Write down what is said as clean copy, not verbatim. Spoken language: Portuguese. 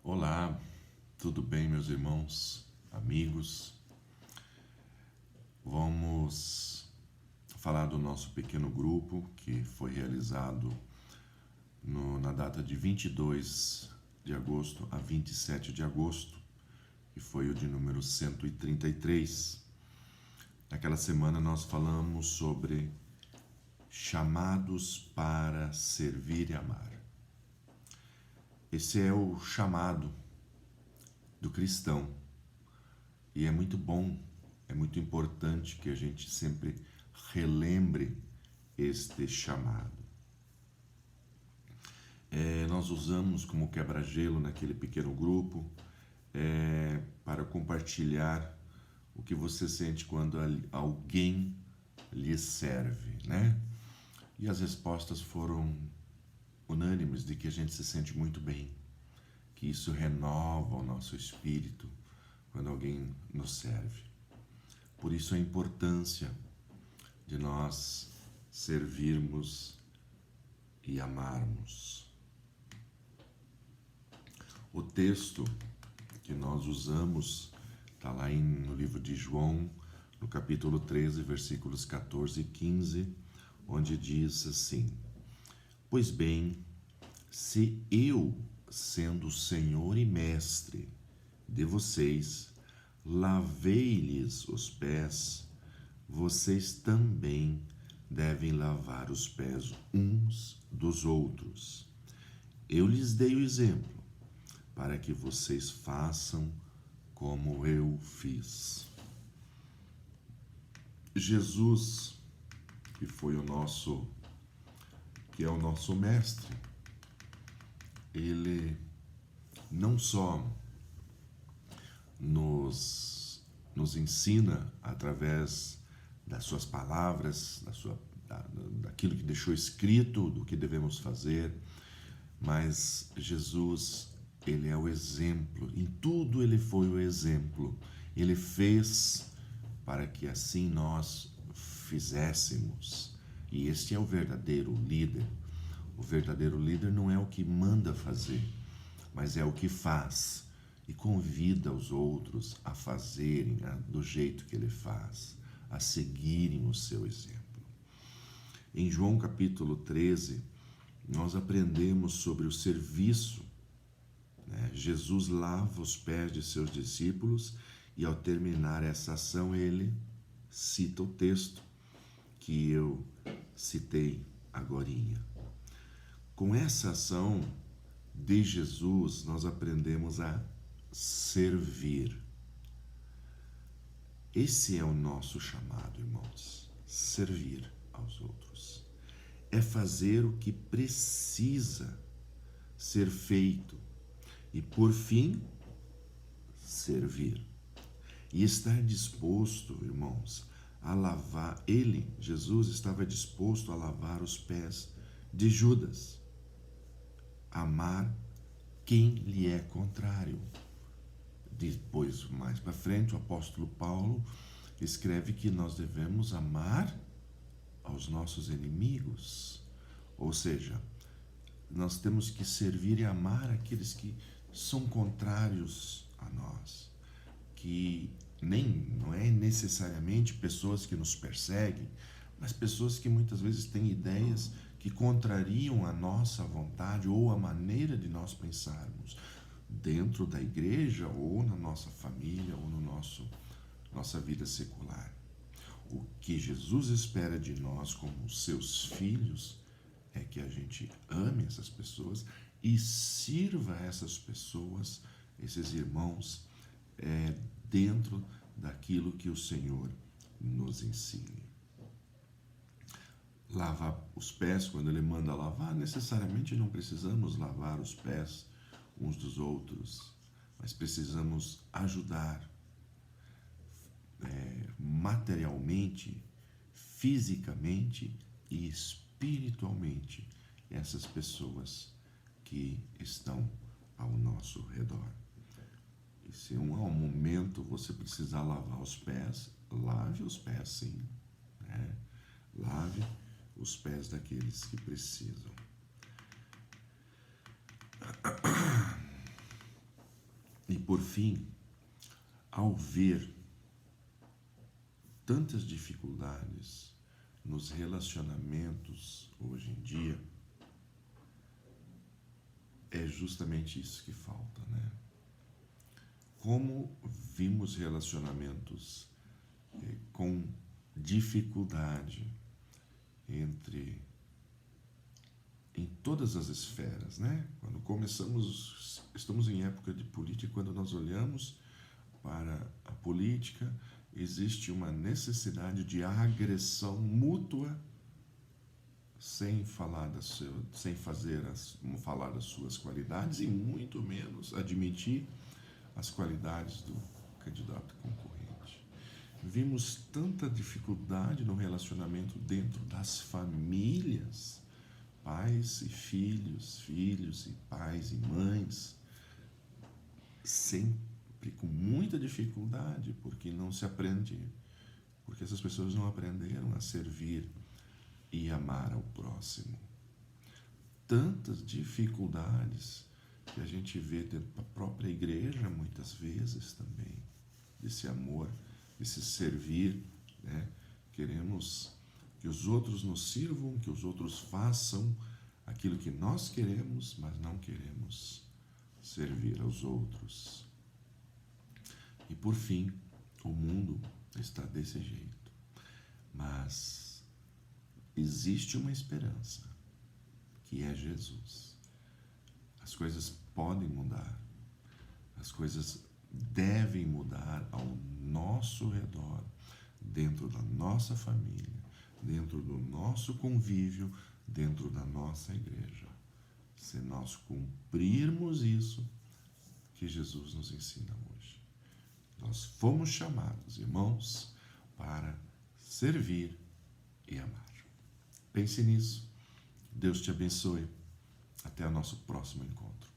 Olá, tudo bem, meus irmãos, amigos? Vamos falar do nosso pequeno grupo que foi realizado na data de 22 de agosto a 27 de agosto, que foi o de número 133. Naquela semana nós falamos sobre chamados para servir e amar. Esse é o chamado do cristão e é muito bom, é muito importante que a gente sempre relembre este chamado. Nós usamos como quebra-gelo naquele pequeno grupo para compartilhar o que você sente quando alguém lhe serve, né? E as respostas foram unânimes de que a gente se sente muito bem, que isso renova o nosso espírito quando alguém nos serve. Por isso a importância de nós servirmos e amarmos. O texto que nós usamos está lá no livro de João, no capítulo 13, versículos 14 e 15, onde diz assim: Pois bem, se eu, sendo Senhor e Mestre de vocês, lavei-lhes os pés, vocês também devem lavar os pés uns dos outros. Eu lhes dei o exemplo, para que vocês façam como eu fiz. Jesus, que é o nosso mestre, ele não só nos ensina através das suas palavras, daquilo que deixou escrito, do que devemos fazer, mas Jesus, ele é o exemplo, em tudo ele foi o exemplo. Ele fez para que assim nós fizéssemos. E este é o verdadeiro líder. O verdadeiro líder não é o que manda fazer, mas é o que faz e convida os outros a fazerem do jeito que ele faz, a seguirem o seu exemplo. Em João capítulo 13, nós aprendemos sobre o serviço. Jesus lava os pés de seus discípulos e, ao terminar essa ação, ele cita o texto que eu citei agorinha. Com essa ação de Jesus, nós aprendemos a servir. Esse é o nosso chamado, irmãos, servir aos outros. É fazer o que precisa ser feito e, por fim, servir. E estar disposto, irmãos, a lavar. Jesus, estava disposto a lavar os pés de Judas. Amar quem lhe é contrário. Depois, mais para frente, o apóstolo Paulo escreve que nós devemos amar aos nossos inimigos. Ou seja, nós temos que servir e amar aqueles que são contrários a nós, que não é necessariamente pessoas que nos perseguem, mas pessoas que muitas vezes têm ideias que contrariam a nossa vontade ou a maneira de nós pensarmos, dentro da igreja ou na nossa família ou no nossa vida secular. O que Jesus espera de nós como seus filhos é que a gente ame essas pessoas e sirva essas pessoas, esses irmãos, dentro daquilo que o Senhor nos ensine. Lavar os pés, quando ele manda lavar, necessariamente não precisamos lavar os pés uns dos outros, mas precisamos ajudar materialmente, fisicamente e espiritualmente essas pessoas que estão ao nosso redor. E se há um momento você precisar lavar os pés, lave os pés sim, né? Lave os pés daqueles que precisam. por fim, ao ver tantas dificuldades nos relacionamentos hoje em dia, é justamente isso que falta, né? Como vimos relacionamentos com dificuldade em todas as esferas, né? Quando estamos em época de política, quando nós olhamos para a política, existe uma necessidade de agressão mútua sem falar falar das suas qualidades e muito menos admitir as qualidades do candidato concorrente. Vimos tanta dificuldade no relacionamento dentro das famílias, pais e filhos, filhos e pais e mães, sempre com muita dificuldade, porque não se aprende, porque essas pessoas não aprenderam a servir e amar ao próximo. Tantas dificuldades que a gente vê dentro da própria igreja, muitas vezes também, desse amor, desse servir, né? Queremos que os outros nos sirvam, que os outros façam aquilo que nós queremos, mas não queremos servir aos outros. E por fim, o mundo está desse jeito. Mas existe uma esperança, que é Jesus. As coisas podem mudar, as coisas devem mudar ao nosso redor, dentro da nossa família, dentro do nosso convívio, dentro da nossa igreja. Se nós cumprirmos isso que Jesus nos ensina hoje. Nós fomos chamados, irmãos, para servir e amar. Pense nisso. Deus te abençoe. Até o nosso próximo encontro.